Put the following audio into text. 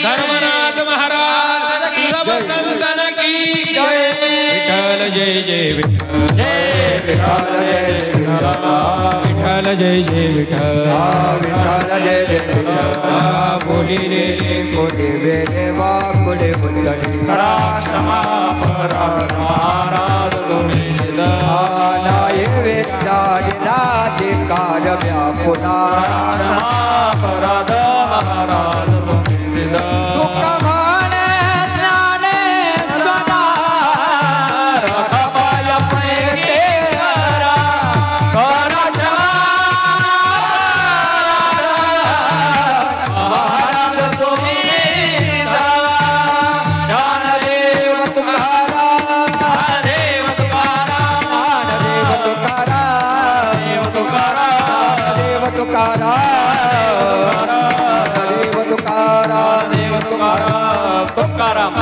धर्मनाथ महाराज सब संतन की विठ्ठल जय जय विठ्ठल जय विठ्ठल जय विठ्ठल जय जय विठ्ठल विठ्ठल जय जय विठ्ठल बोली रे कोटी देवा कुले मुंदरी करा क्षमा महाराज तुम्ही नाय वेदाधिकार व्यापुना महाराज दुःख भाने ज्ञाने स्वना रखपाय पैके हरा कर महाराज तुम्ही ज्ञानदेव तुकारा देव तुकारा देव तुकारा देव तुकारा देव तुकारा देव तुकारा देव तुकारा तुकाराम